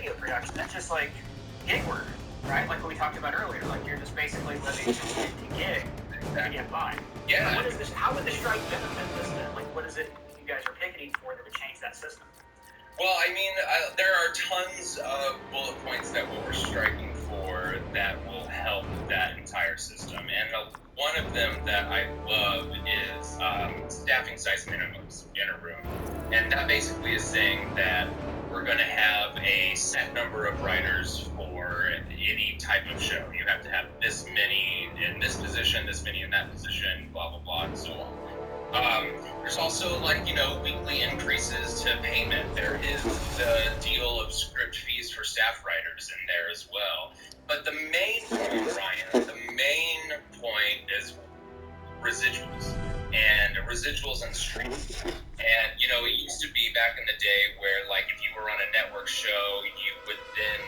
video production, that's just like gig work, right? Like what we talked about earlier. Like you're just basically living to gig to get by. Yeah. What is this? How would the strike benefit this then? Like, what is it you guys are picketing for that would change that system? Well, I mean, there are tons of bullet points that what we're striking for that will help that entire system. And one of them that I love is staffing size minimums in a room. And that basically is saying that we're going to have a set number of writers for any type of show. You have to have this many in this position, this many in that position, blah, blah, blah, and so on. There's also, like, weekly increases to payment. There is the deal of script fees for staff writers in there as well. But the main point, Ryan, the main point is residuals. And residuals and streaming. And, it used to be back in the day where, like, if you were on a network show, you would then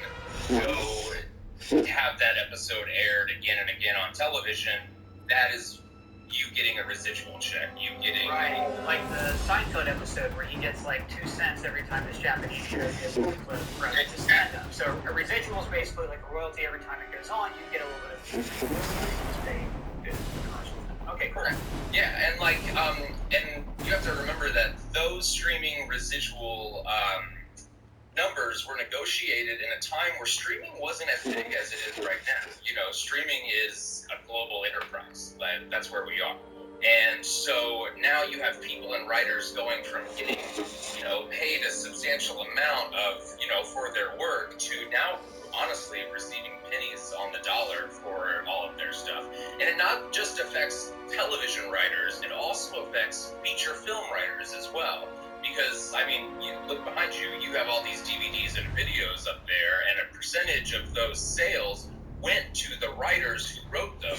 go have that episode aired again and again on television. That is you getting a residual check. You getting... Right, like the Seinfeld episode where he gets like 2 cents every time this Japanese show gets a clip from it to stand up. So a residual is basically like a royalty every time it goes on. You get a little bit of Okay, cool. Yeah, and like, and you have to remember that those streaming residual numbers were negotiated in a time where streaming wasn't as big as it is right now. Streaming is a global enterprise. That's where we are. And so now you have people and writers going from getting, paid a substantial amount of, for their work to now honestly receiving pennies on the dollar for all of their stuff. And it not just affects television writers, it also affects feature film writers as well. Because, I mean, you look behind you, you have all these DVDs and videos up there, and a percentage of those sales went to the writers who wrote them.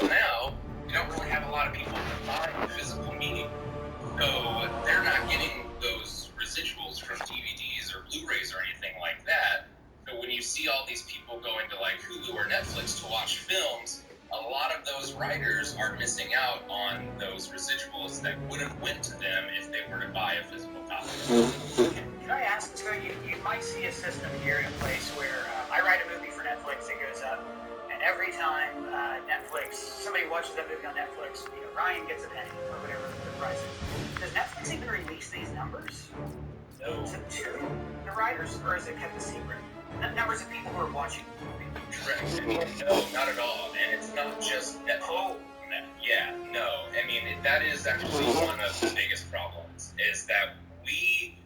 Well, now, you don't really have a lot of people buying physical media. So they're not getting those residuals from DVDs or Blu-rays or anything like that. So when you see all these people going to like Hulu or Netflix to watch films, a lot of those writers are missing out on those residuals that would have went to them if they were to buy a physical copy. Can I ask, so you might see a system here in place where I write a movie for Netflix, it goes up, and every time Netflix, somebody watches that movie on Netflix, Ryan gets a penny or whatever the price is. Does Netflix even release these numbers? No. To the writers, or is it kept a secret? Numbers of people who are watching the movie. Correct. I mean, no, not at all. And it's not just Netflix. Oh. Yeah, no. I mean, that is actually one of the biggest problems, is that we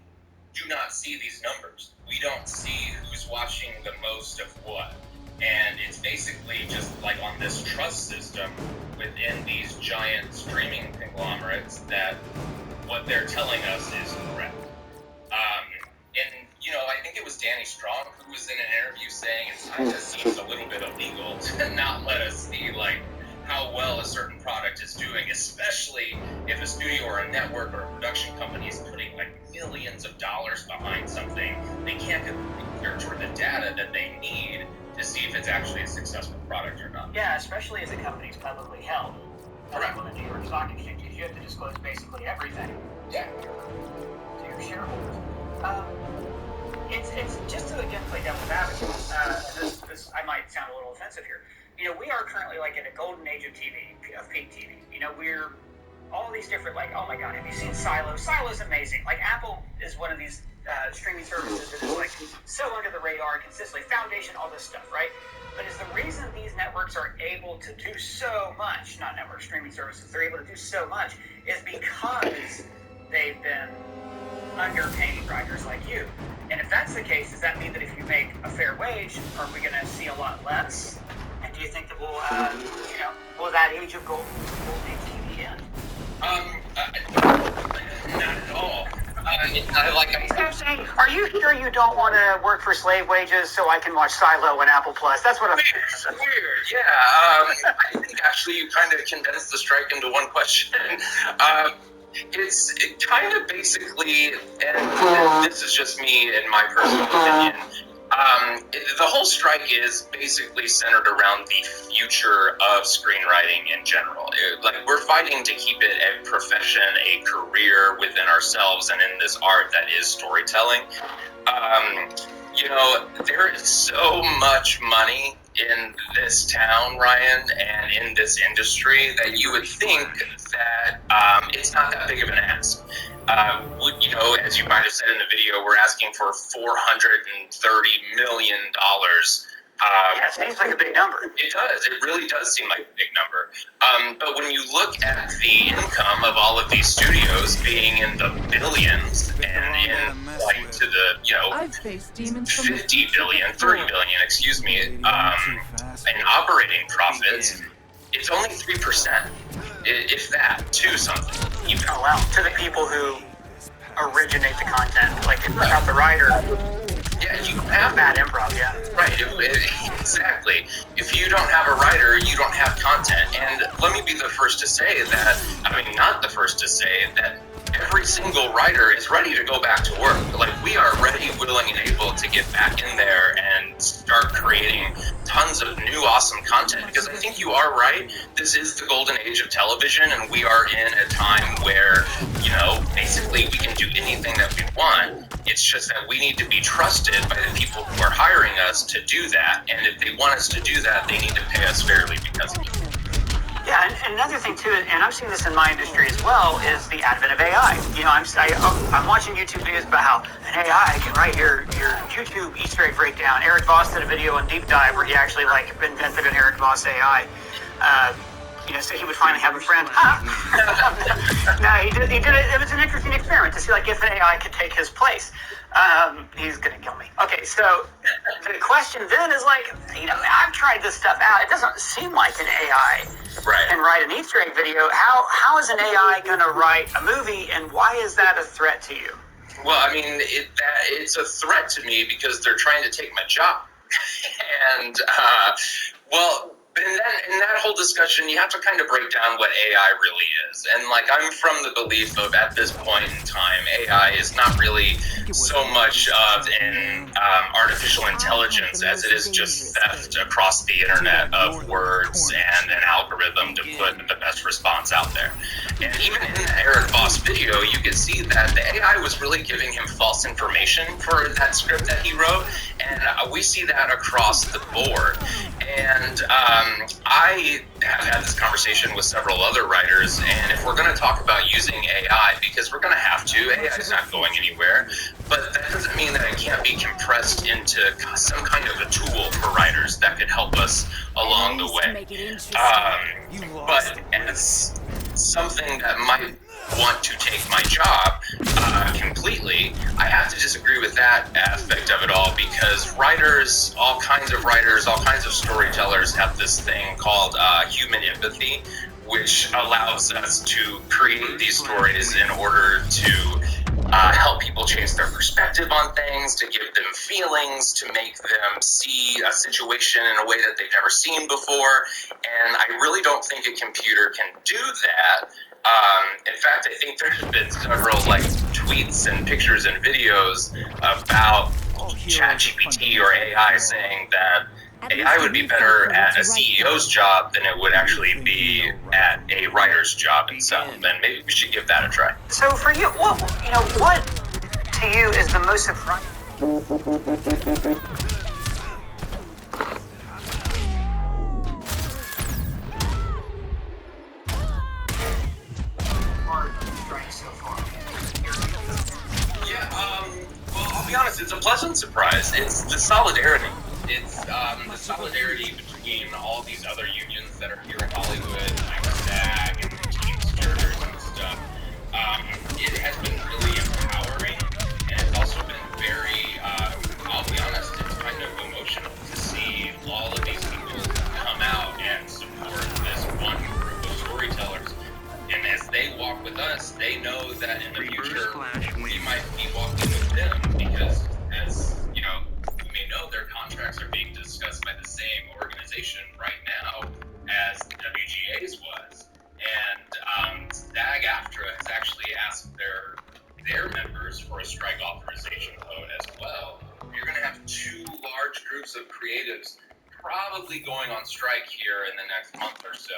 do not see these numbers. We don't see who's watching the most of what. And it's basically just like on this trust system within these giant streaming conglomerates that what they're telling us is correct. And, I think it was Danny Strong who was in an interview saying it kind of seems a little bit illegal to not let us see, like, how well a certain product is doing, especially if a studio or a network or a production company is putting, like, millions of dollars behind something. They can't compare toward the data that they need to see if it's actually a successful product or not. Yeah, especially as a company's publicly held. Correct. On the New York Stock Exchange, you have to disclose basically everything to your shareholders. It's just to again play devil's advocate. This I might sound a little offensive here. We are currently like in a golden age of TV, of peak TV. We're all these different, like, oh my God, have you seen Silo? Silo's amazing. Like, Apple is one of these streaming services that is like so under the radar, consistently Foundation, all this stuff, right? But is the reason these networks are able to do so much, not network streaming services, they're able to do so much, is because they've been underpaying writers like you. And if that's the case, does that mean that if you make a fair wage, are we going to see a lot less? And do you think that we'll, will that age of golden age TV end? Not at all. I'm saying, are you sure you don't want to work for slave wages so I can watch Silo and Apple Plus? That's what I'm saying. Weird, yeah. I think actually you kind of condensed the strike into one question. It's kind of basically, and this is just me and my personal opinion, the whole strike is basically centered around the future of screenwriting in general. We're fighting to keep it a profession, a career within ourselves and in this art that is storytelling. You know, there is so much money in this town, Ryan, and in this industry that you would think that it's not that big of an ask. You know, as you might have said in the video, we're asking for $430 million. Yeah, it seems like a big number. It does. It really does seem like a big number. But when you look at the income of all of these studios being in the billions and in like to the, you know, 50 billion, 30 billion, excuse me, in operating profits, it's only 3%, if that, to something. Oh, wow. To the people who originate the content, like without the writer. Yeah, you have bad improv, yeah. Right, exactly. If you don't have a writer, you don't have content. And let me be the first to say that, I mean, not the first to say that every single writer is ready to go back to work. Like, we are ready, willing, and able to get back in there and start creating tons of new awesome content. Because I think you are right. This is the golden age of television, and we are in a time where, you know, basically we can do anything that we want. It's just that we need to be trusted by the people who are hiring us to do that. And if they want us to do that, they need to pay us fairly because of it. Yeah, and another thing too, and I've seen this in my industry as well, is the advent of AI. You know, I'm watching YouTube videos about how an AI can write your YouTube Easter egg breakdown. Eric Voss did a video on Deep Dive where he actually like invented an Eric Voss AI. You know, so he would finally have a friend. No, he did it. It was an interesting experiment to see like if an AI could take his place. He's gonna kill me. Okay, so the question then is like, you know, I've tried this stuff out. It doesn't seem like an AI can write an Easter egg video. How is an AI gonna write a movie, and why is that a threat to you? Well, I mean, it's a threat to me because they're trying to take my job, and well. In that whole discussion, you have to kind of break down what AI really is. And like, I'm from the belief of at this point in time, AI is not really so much of an artificial intelligence as it is just theft across the internet of words and an algorithm to put the best response out there. And even in the Eric Voss video, you could see that the AI was really giving him false information for that script that he wrote. And we see that across the board. And I have had this conversation with several other writers, and if we're going to talk about using AI, because we're going to have to, AI is not going anywhere, but that doesn't mean that it can't be compressed into some kind of a tool for writers that could help us along the way. But as something that might want to take my job completely, I have to disagree with that aspect of it all, because writers, all kinds of storytellers have this thing called human empathy, which allows us to create these stories in order to help people change their perspective on things, to give them feelings, to make them see a situation in a way that they've never seen before. And I really don't think a computer can do that. In fact, I think there's been several like tweets and pictures and videos about ChatGPT or AI saying that AI would be better at a CEO's job than it would actually be at a writer's job itself. And maybe we should give that a try. So for you, what to you is the most surprising? Well, I'll be honest, it's a pleasant surprise. It's the solidarity. It's the solidarity between all these other unions that are here in Hollywood, like SAG and Teamsters and stuff. It has been really empowering, and it's also been very, I'll be honest, it's kind of emotional to see all of these people come out and support this one group of storytellers. And as they walk with us, they know that in the future we might be walking with them, because as you know, you may know, their contracts are being discussed by the same organization right now as WGA's was. And SAG-AFTRA has actually asked their members for a strike authorization vote as well. You're going to have two large groups of creatives probably going on strike here in the next month or so.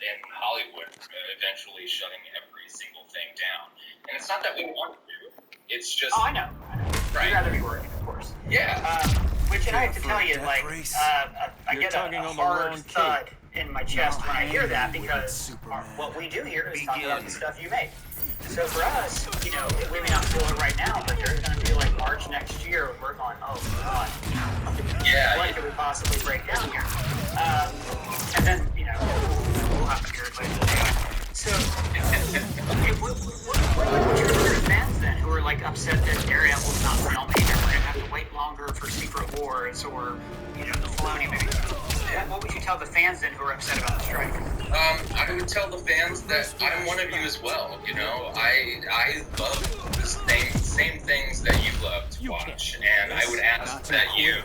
In Hollywood, eventually shutting every single thing down. And it's not that we want to. It's just... Oh, I know. Right. We'd rather be working. course. Yeah. Which, and I have to tell you, like, I get a hard thud in my chest when I hear that, because what we do here is talk about the stuff you make. So for us, you know, we may not feel it right now, but there's going to be like March next year when we're going, oh God, what could we possibly break down here? And then, you know, we'll have to be replaced with AI. So, what would you do to fans then who are like upset that Daredevil's not filming and we're going to have to wait longer for Secret Wars or, you know, the Filoni movie? What would you tell the fans then who are upset about the strike? I would tell the fans that I'm one of you as well. You know, I love the same things that you love to watch, and I would ask that you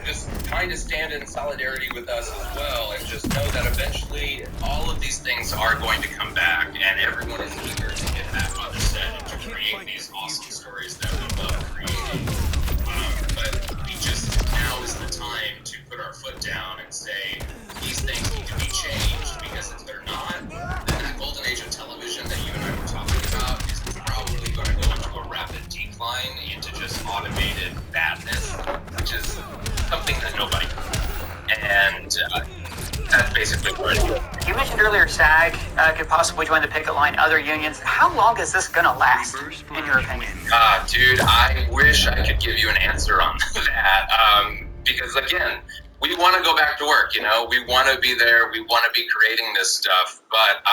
just kind of stand in solidarity with us as well, and just know that eventually all of these things are going to come back, and everyone is eager to get back on the set and to create these awesome stories that we love creating. But we just, now is the time to put our foot down and say, these things need to be changed, because if they're not, then that golden age of television that you and I were talking about is probably going to go into a rapid decline into just automated badness, which is something that nobody can. And that's basically what it is. You mentioned earlier SAG could possibly join the picket line, other unions. How long is this going to last, in your opinion? Dude, I wish I could give you an answer on that. Because, again, we want to go back to work, you know? We want to be there. We want to be creating this stuff. But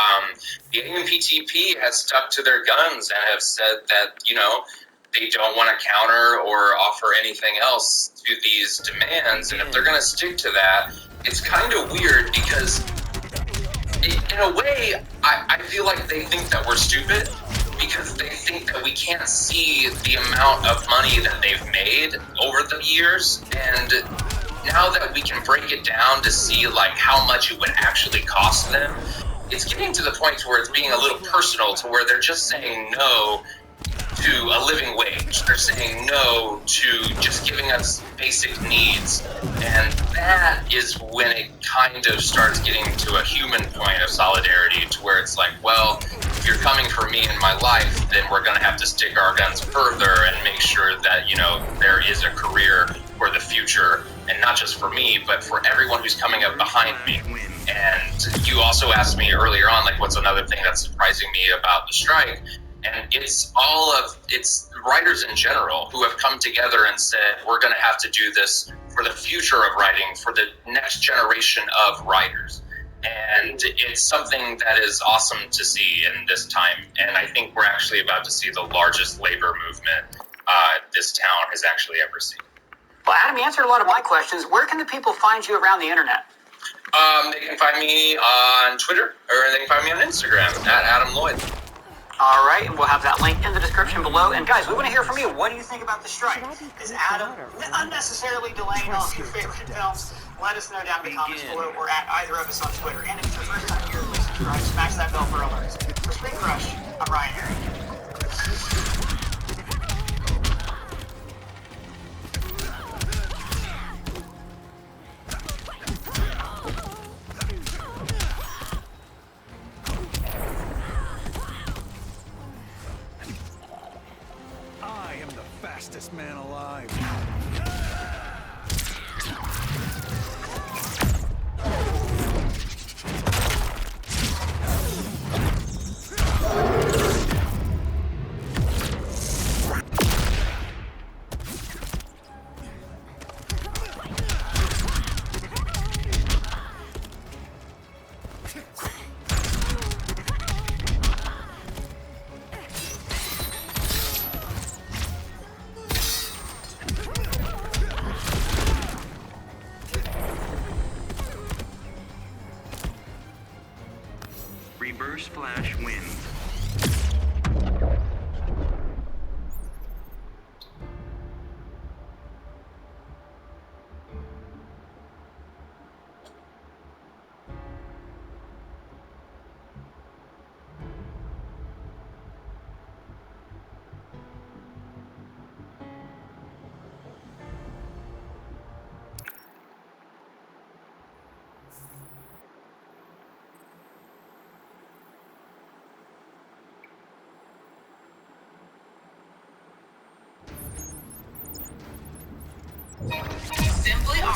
the AMPTP has stuck to their guns and have said that, you know, they don't want to counter or offer anything else to these demands. And if they're going to stick to that, it's kind of weird because, in a way, I feel like they think that we're stupid, because they think that we can't see the amount of money that they've made over the years. And now that we can break it down to see like how much it would actually cost them, it's getting to the point to where it's being a little personal, to where they're just saying no to a living wage. They're saying no to just giving us basic needs. And that is when it kind of starts getting to a human point of solidarity, to where it's like, well, if you're coming for me in my life, then we're going to have to stick our guns further and make sure that, you know, there is a career for the future, and not just for me, but for everyone who's coming up behind me. And you also asked me earlier on, like, what's another thing that's surprising me about the strike? And it's writers in general who have come together and said, we're going to have to do this for the future of writing, for the next generation of writers. And it's something that is awesome to see in this time. And I think we're actually about to see the largest labor movement this town has actually ever seen. Well, Adam, you answered a lot of my questions. Where can the people find you around the internet? They can find me on Twitter, or they can find me on Instagram at Adam Lloyd. All right, and we'll have that link in the description below. And guys, we want to hear from you. What do you think about the strike? Is Adam unnecessarily delaying all your favorite films? Let us know down in the comments below, or at either of us on Twitter. And if it's your first time here, please subscribe, smash that bell for alerts. For Screen Crush, I'm Ryan Herring. Fastest man alive. Reverse Flash wins.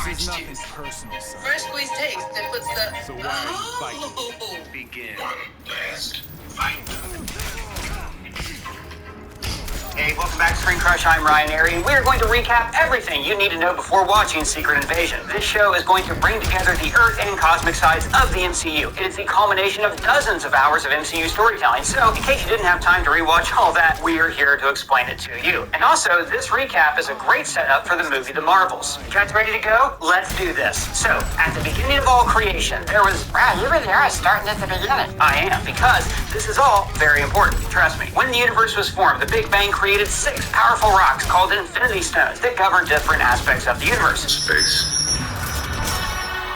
orange is nothing juice. personal, son. Fresh squeezed taste that puts the... So why are you fighting? Oh. Begin. One last fight. Hey, welcome back to Screen Crush. I'm Ryan Airy, and we are going to recap everything you need to know before watching Secret Invasion. This show is going to bring together the Earth and cosmic sides of the MCU. It is the culmination of dozens of hours of MCU storytelling, so in case you didn't have time to rewatch all that, we are here to explain it to you. And also, this recap is a great setup for the movie The Marvels. You guys ready to go? Let's do this. So, at the beginning of all creation, there was... Wow, you really are starting at the beginning. I am, because this is all very important. Trust me. When the universe was formed, the Big Bang created 6 powerful rocks called Infinity Stones that govern different aspects of the universe. Space.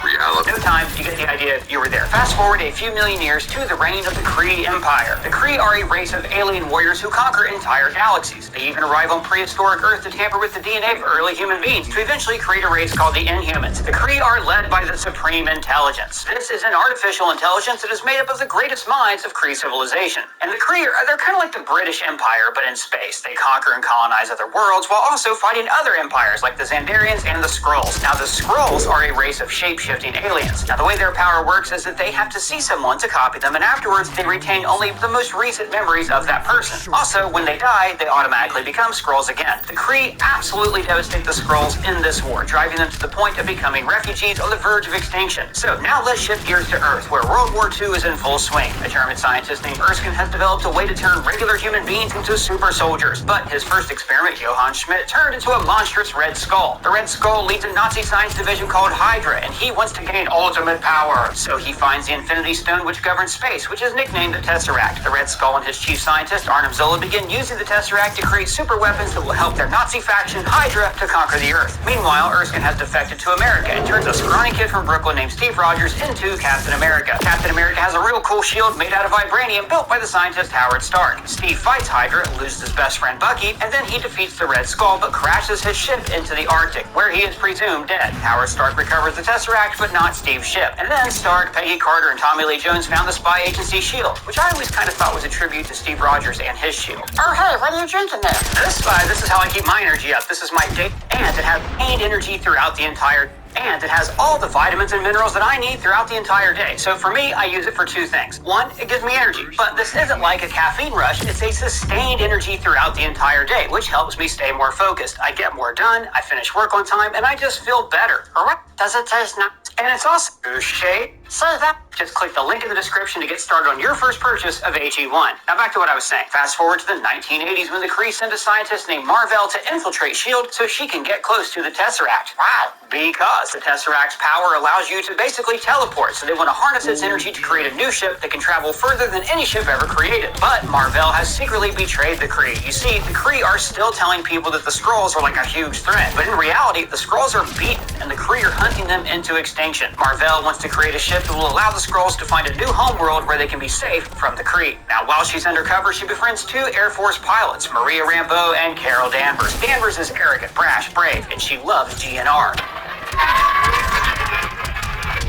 Reality. No time, you get the idea if you were there. Fast forward a few million years to the reign of the Kree Empire. The Kree are a race of alien warriors who conquer entire galaxies. They even arrive on prehistoric Earth to tamper with the DNA of early human beings to eventually create a race called the Inhumans. The Kree are led by the Supreme Intelligence. This is an artificial intelligence that is made up of the greatest minds of Kree civilization. And the Kree they're kind of like the British Empire, but in space. They conquer and colonize other worlds while also fighting other empires like the Xandarians and the Skrulls. Now, the Skrulls are a race of shape-shifting aliens. Now, the way their power works is that they have to see someone to copy them, and afterwards they retain only the most recent memories of that person. Also, when they die, they automatically become Skrulls again. The Kree absolutely devastate the Skrulls in this war, driving them to the point of becoming refugees on the verge of extinction. So now let's shift gears to Earth, where World War II is in full swing. A German scientist named Erskine has developed a way to turn regular human beings into super soldiers, but his first experiment, Johann Schmidt, turned into a monstrous Red Skull. The Red Skull leads a Nazi science division called Hydra, and he wants to gain ultimate power. So he finds the Infinity Stone, which governs space, which is nicknamed the Tesseract. The Red Skull and his chief scientist, Arnim Zola, begin using the Tesseract to create super weapons that will help their Nazi faction, Hydra, to conquer the Earth. Meanwhile, Erskine has defected to America and turns a scrawny kid from Brooklyn named Steve Rogers into Captain America. Captain America has a real cool shield made out of vibranium built by the scientist Howard Stark. Steve fights Hydra, loses his best friend Bucky, and then he defeats the Red Skull but crashes his ship into the Arctic, where he is presumed dead. Howard Stark recovers the Tesseract, but not Steve's ship. And then Stark, Peggy Carter, and Tommy Lee Jones found the spy agency SHIELD, which I always kind of thought was a tribute to Steve Rogers and his SHIELD. Oh, hey, what are you drinking there? This is how I keep my energy up. This is my day, and it has gained energy throughout the entire. And it has all the vitamins and minerals that I need throughout the entire day. So for me, I use it for 2 things. 1, it gives me energy. But this isn't like a caffeine rush. It's a sustained energy throughout the entire day, which helps me stay more focused. I get more done, I finish work on time, and I just feel better. Alright, does it taste nice? And it's also shade. Say that. Just click the link in the description to get started on your first purchase of HE1. Now back to what I was saying. Fast forward to the 1980s when the Kree sent a scientist named Mar-Vell to infiltrate SHIELD so she can get close to the Tesseract. Wow. Because the Tesseract's power allows you to basically teleport, so they want to harness its energy to create a new ship that can travel further than any ship ever created. But Mar-Vell has secretly betrayed the Kree. You see, the Kree are still telling people that the Skrulls are like a huge threat, but in reality, the Skrulls are beaten, and the Kree are hunting them into extinction. Mar-Vell wants to create a ship that will allow the Skrulls to find a new homeworld where they can be safe from the Kree. Now, while she's undercover, she befriends 2 Air Force pilots, Maria Rambeau and Carol Danvers. Danvers is arrogant, brash, brave, and she loves GNR.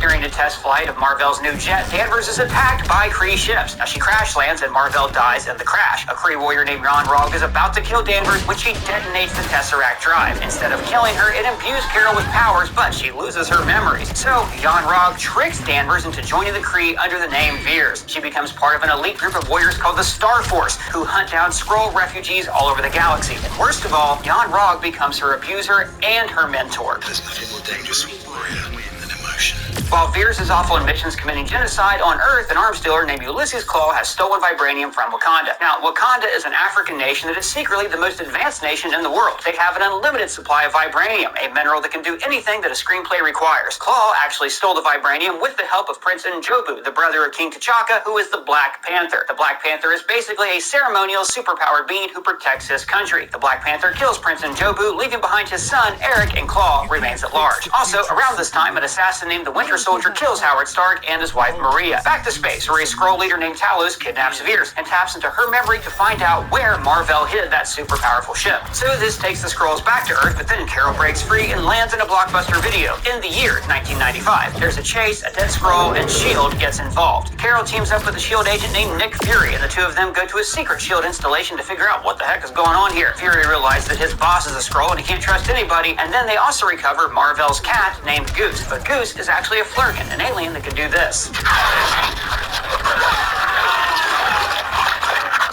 During the test flight of Mar-Vell's new jet, Danvers is attacked by Kree ships. Now, she crash lands and Mar-Vell dies in the crash. A Kree warrior named Jan Rog is about to kill Danvers when she detonates the Tesseract drive. Instead of killing her, it imbues Carol with powers, but she loses her memories. So, Jan Rog tricks Danvers into joining the Kree under the name Veers. She becomes part of an elite group of warriors called the Star Force, who hunt down Skrull refugees all over the galaxy. And worst of all, Jan Rog becomes her abuser and her mentor. There's nothing more dangerous for a warrior than emotion. While Veers is off on missions committing genocide on Earth, an arms dealer named Ulysses Claw has stolen vibranium from Wakanda. Now, Wakanda is an African nation that is secretly the most advanced nation in the world. They have an unlimited supply of vibranium, a mineral that can do anything that a screenplay requires. Claw actually stole the vibranium with the help of Prince Njobu, the brother of King T'Chaka, who is the Black Panther. The Black Panther is basically a ceremonial superpowered being who protects his country. The Black Panther kills Prince Njobu, leaving behind his son, Eric, and Claw remains at large. Also, around this time, an assassin named the Winter Soldier kills Howard Stark and his wife Maria. Back to space, where a Skrull leader named Talos kidnaps Veers and taps into her memory to find out where Mar-Vell hid that super powerful ship. So this takes the Skrulls back to Earth, but then Carol breaks free and lands in a blockbuster video in the year 1995. There's a chase, a dead Skrull, and S.H.I.E.L.D. gets involved. Carol teams up with a S.H.I.E.L.D. agent named Nick Fury, and the two of them go to a secret S.H.I.E.L.D. installation to figure out what the heck is going on here. Fury realizes that his boss is a Skrull and he can't trust anybody, and then they also recover Mar-Vell's cat named Goose. But Goose is actually a Flurgan, an alien that can do this.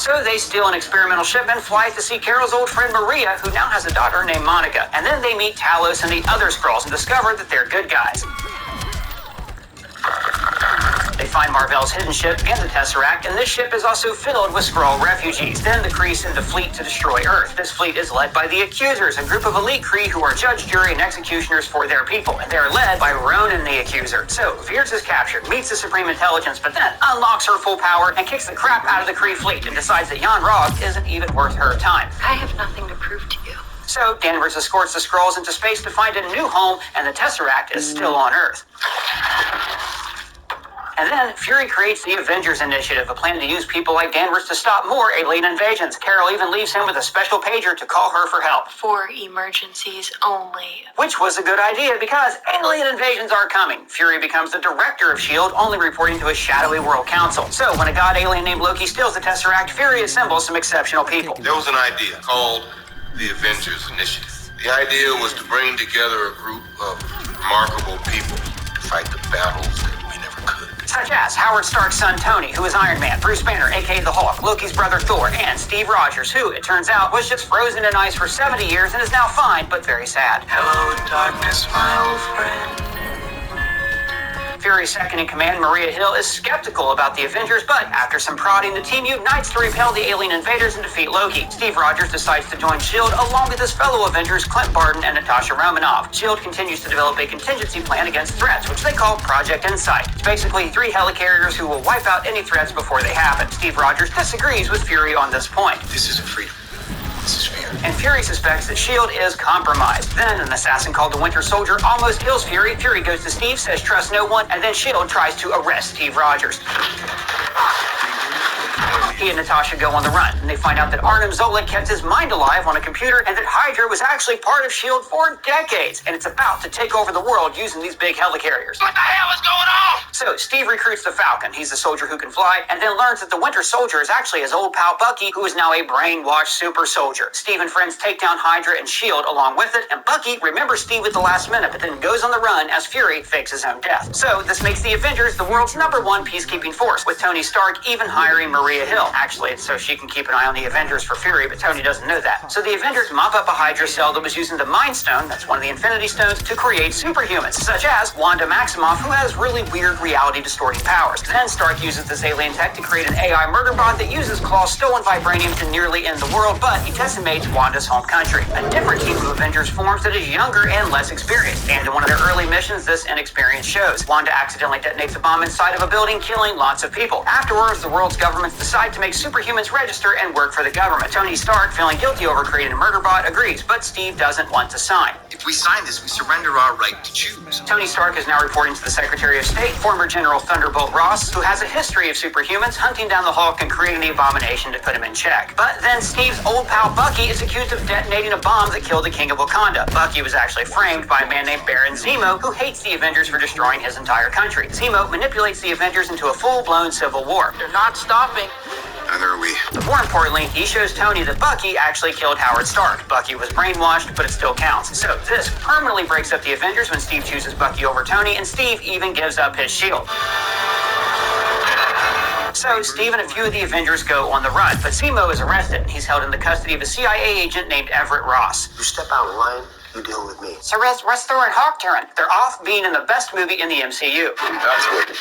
So they steal an experimental ship and fly to see Carol's old friend Maria, who now has a daughter named Monica. And then they meet Talos and the other Skrulls and discover that they're good guys. They find Mar-Vell's hidden ship and the Tesseract, and this ship is also filled with Skrull refugees. Then the Kree send a fleet to destroy Earth. This fleet is led by the Accusers, a group of elite Kree who are judge, jury, and executioners for their people, and they're led by Ronan the Accuser. So Veers is captured, meets the Supreme Intelligence, but then unlocks her full power and kicks the crap out of the Kree fleet and decides that Jan Rog isn't even worth her time. I have nothing to prove to you. So Danvers escorts the Skrulls into space to find a new home, and the Tesseract is still on Earth. And then Fury creates the Avengers Initiative, a plan to use people like Danvers to stop more alien invasions. Carol even leaves him with a special pager to call her for help. For emergencies only. Which was a good idea because alien invasions are coming. Fury becomes the director of S.H.I.E.L.D., only reporting to a shadowy world council. So when a god alien named Loki steals the Tesseract, Fury assembles some exceptional people. There was an idea called the Avengers Initiative. The idea was to bring together a group of remarkable people to fight the battles that we never could. Such as Howard Stark's son Tony, who is Iron Man, Bruce Banner, aka the Hulk, Loki's brother Thor, and Steve Rogers, who, it turns out, was just frozen in ice for 70 years and is now fine, but very sad. Hello, darkness, my old friend. Fury's second-in-command, Maria Hill, is skeptical about the Avengers, but after some prodding, the team unites to repel the alien invaders and defeat Loki. Steve Rogers decides to join S.H.I.E.L.D. along with his fellow Avengers, Clint Barton and Natasha Romanoff. S.H.I.E.L.D. continues to develop a contingency plan against threats, which they call Project Insight. It's basically 3 helicarriers who will wipe out any threats before they happen. Steve Rogers disagrees with Fury on this point. This isn't freedom. This is fear. And Fury suspects that S.H.I.E.L.D. is compromised. Then an assassin called the Winter Soldier almost kills Fury. Fury goes to Steve, says trust no one, and then S.H.I.E.L.D. tries to arrest Steve Rogers. He and Natasha go on the run, and they find out that Arnim Zola kept his mind alive on a computer and that Hydra was actually part of S.H.I.E.L.D. for decades, and it's about to take over the world using these big helicarriers. What the hell is going on? So Steve recruits the Falcon, he's the soldier who can fly, and then learns that the Winter Soldier is actually his old pal Bucky, who is now a brainwashed super soldier. Steve and friends take down Hydra and S.H.I.E.L.D. along with it, and Bucky remembers Steve at the last minute, but then goes on the run as Fury fakes his own death. So this makes the Avengers the world's #1 peacekeeping force, with Tony Stark even hiring Maria Hill. Actually, it's so she can keep an eye on the Avengers for Fury, but Tony doesn't know that. So the Avengers mop up a Hydra cell that was using the Mind Stone, that's one of the Infinity Stones, to create superhumans, such as Wanda Maximoff, who has really weird reality-distorting powers. Then Stark uses this alien tech to create an AI murder bot that uses Claw's stolen vibranium to nearly end the world, but he decimates Wanda's home country. A different team of Avengers forms that is younger and less experienced, and in one of their early missions, this inexperience shows. Wanda accidentally detonates a bomb inside of a building, killing lots of people. Afterwards, the world's governments decide to make superhumans register and work for the government. Tony Stark, feeling guilty over creating a murder bot, agrees, but Steve doesn't want to sign. If we sign this, we surrender our right to choose. Tony Stark is now reporting to the Secretary of State, former General Thunderbolt Ross, who has a history of superhumans hunting down the Hulk and creating the Abomination to put him in check. But then Steve's old pal Bucky is accused of detonating a bomb that killed the King of Wakanda. Bucky was actually framed by a man named Baron Zemo, who hates the Avengers for destroying his entire country. Zemo manipulates the Avengers into a full-blown civil war. They're not stopping. Neither are we. But more importantly, he shows Tony that Bucky actually killed Howard Stark. Bucky was brainwashed, but it still counts. So this permanently breaks up the Avengers when Steve chooses Bucky over Tony, and Steve even gives up his shield. So Steve and a few of the Avengers go on the run, but Zemo is arrested. He's held in the custody of a CIA agent named Everett Ross. You step out of line, you deal with me. So what's Thor and Hawk doing? They're off being in the best movie in the MCU. That's what.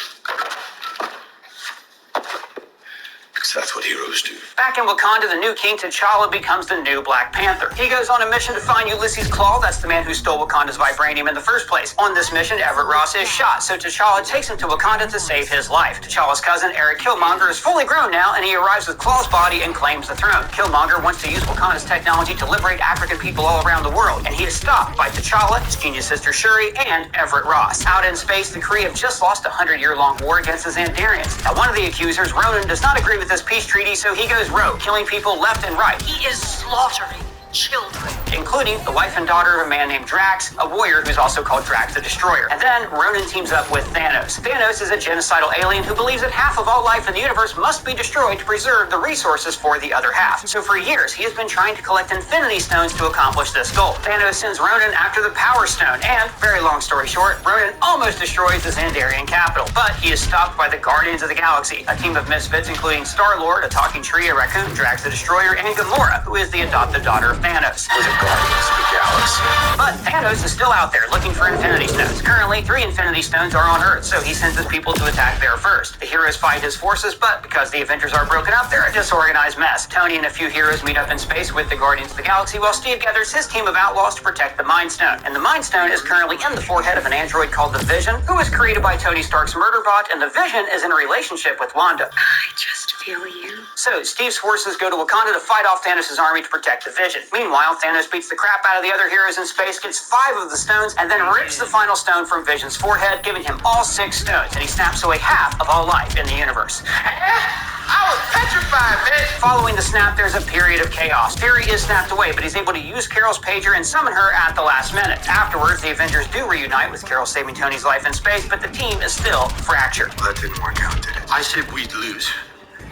Because So that's what heroes do. Back in Wakanda, the new king T'Challa becomes the new Black Panther. He goes on a mission to find Ulysses Claw, that's the man who stole Wakanda's vibranium in the first place. On this mission, Everett Ross is shot, so T'Challa takes him to Wakanda to save his life. T'Challa's cousin, Eric Killmonger, is fully grown now, and he arrives with Claw's body and claims the throne. Killmonger wants to use Wakanda's technology to liberate African people all around the world, and he is stopped by T'Challa, his genius sister Shuri, and Everett Ross. Out in space, the Kree have just lost a 100-year-long war against the Xandarians. Now, one of the accusers, Ronan, does not agree with this peace treaty, so he goes rogue, killing people left and right. He is slaughtering children, including the wife and daughter of a man named Drax, a warrior who's also called Drax the Destroyer. And then Ronan teams up with Thanos. Thanos is a genocidal alien who believes that half of all life in the universe must be destroyed to preserve the resources for the other half. So for years, he has been trying to collect Infinity Stones to accomplish this goal. Thanos sends Ronan after the Power Stone, and, very long story short, Ronan almost destroys the Xandarian capital, but he is stopped by the Guardians of the Galaxy, a team of misfits including Star-Lord, a talking tree, a raccoon, Drax the Destroyer, and Gamora, who is the adopted daughter of Thanos. We're the Guardians of the Galaxy. But Thanos is still out there looking for Infinity Stones. Currently, 3 Infinity Stones are on Earth, so he sends his people to attack there first. The heroes fight his forces, but because the Avengers are broken up, they're a disorganized mess. Tony and a few heroes meet up in space with the Guardians of the Galaxy, while Steve gathers his team of outlaws to protect the Mind Stone. And the Mind Stone is currently in the forehead of an android called the Vision, who was created by Tony Stark's murder bot, and the Vision is in a relationship with Wanda. I just feel you. So, Steve's forces go to Wakanda to fight off Thanos' army to protect the Vision. Meanwhile, Thanos beats the crap out of the other heroes in space, gets 5 of the stones, and then rips the final stone from Vision's forehead, giving him all 6 stones, and he snaps away half of all life in the universe. I was petrified, man. Following the snap, there's a period of chaos. Fury is snapped away, but he's able to use Carol's pager and summon her at the last minute. Afterwards, the Avengers do reunite, with Carol saving Tony's life in space, but the team is still fractured. Well, that didn't work out, did it? I said we'd lose.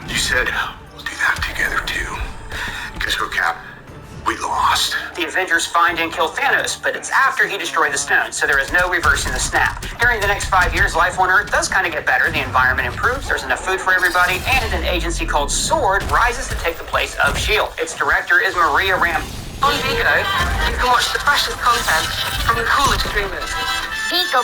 You said we'll do that together, too. Guess what, Cap? We lost. The Avengers find and kill Thanos, but it's after he destroyed the stones, so there is no reversing the snap. During the next 5 years, life on Earth does kind of get better. The environment improves, there's enough food for everybody, and an agency called SWORD rises to take the place of S.H.I.E.L.D. Its director is Maria Ram. On Vigo, you can watch the freshest content from the coolest streamers. Pico.